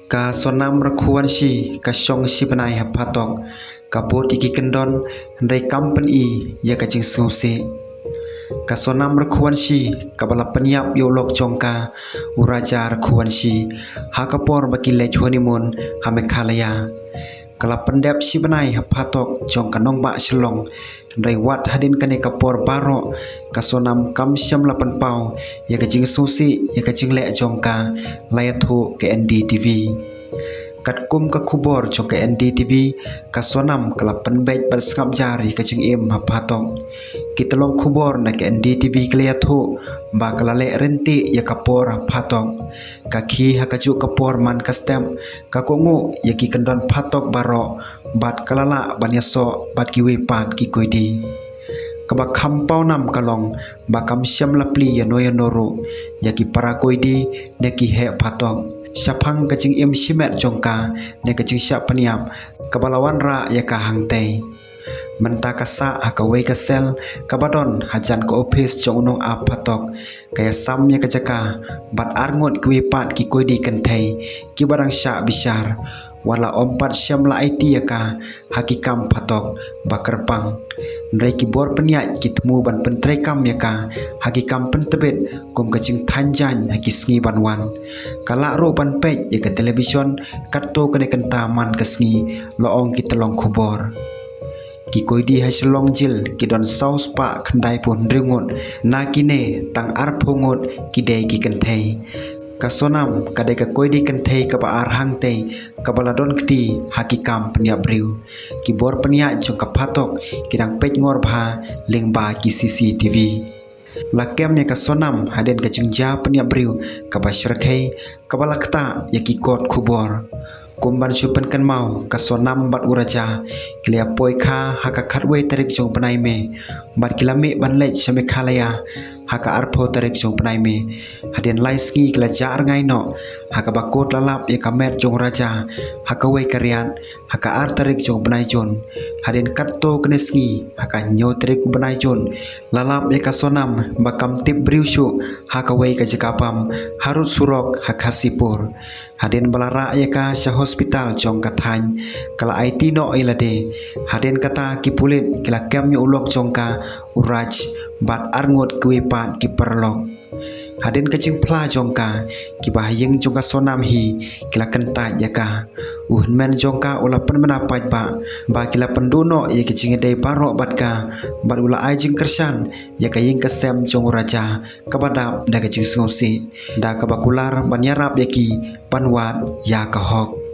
Ka sonam rakuan si ka syong si benai hapatok ka bot iki kendon ndai kampen I ya ka jing suse ka sonam rakuan si ka bala penyap yolok jongka uraja rakuan si ha kapor baki lej honeymoon ha mekhalaya kala pendep si benai hapatok jong kanong ba selong ndai wat hadin kane kapor baro ka sonam kam syam lapan pau ya ka jing suse ya ka jing le jongka layathu ke NDTV kat kum ka kubor cho ke NDTV ka sonam kala penbej bal skap jari ka jing im hapatok kitalong kubor na ke NDTV kliathu ba kala le renti ya kapor hapatok ka khi ha ka ju kapor man ka stem ka kongu ya ki kendon patok baro bat kalala banyaso bat ki wepat ki koidi kaba khampau nam kalong ba kam syam lapli ya noru ya ki para koidi ne ki he patok syapang kacing im simet jongka ne kacing syap peniap kabalawan ra ya ka hangtei menta kasa hakawai kasel kabadon hajan ko office jong unong apatok kaya sam ya kajaka bat arngot kwipat ki koidi kenthei ki barang sya bisyar wala ompat syam la IT ya ka hakikam patok bakerpang ndai ki bor peniat ki temu ban pentrekam ya ka hakikam pentebet kum kacing tanjan haki sngi banwan kala ro ban pej ya ka television katto kene kentaman kesngi loong ki telong kubor ki koidi haslong jil ki don saus pa khandai pun ringot na kine tang ar phongot ki dei ki kenthei ka sonam kadai ka koidi kenthei ka ba ar hangtei ka baladon kti hakikam penia briu ki bor penia jong ka phatok kidang pej ngor bha lengba ki CCTV lakem ya ka sonam haden ka jingja penia briu ka ba shrkhei ka balakta ya ki kot khubor kumban supen kan mau ka sonam bat uraja klia poikha haka khatwei tarik jong banai me bat kilame ban lej same khalaya haka arpho tarik jong banai me haden laiski kla jar ngai no haka bakot lalap ya kamet jong raja haka wei karian haka ar tarik jong banai jon haden katto kneski haka nyo tarik banai jon lalap ya ka sonam bakam tip briushu haka wei ka jakapam harut surok haka sipur haden balara ya ka sya hospital jong kathany kala IT no ilade haden kata ki pulit kila kem yu ulok jongka uraj bat arngot kwepat ki perlok haden kacing pla jongka ki bahayeng jongka sonam hi kila kentaj yaka men jongka ula pen menapat ba kila pendono ye kacing dei barok batka bat ula ajing kersan ya kayeng kasem jong raja kabadap da kacing ngosi da kabakular banyarap yaki panwat ya kahok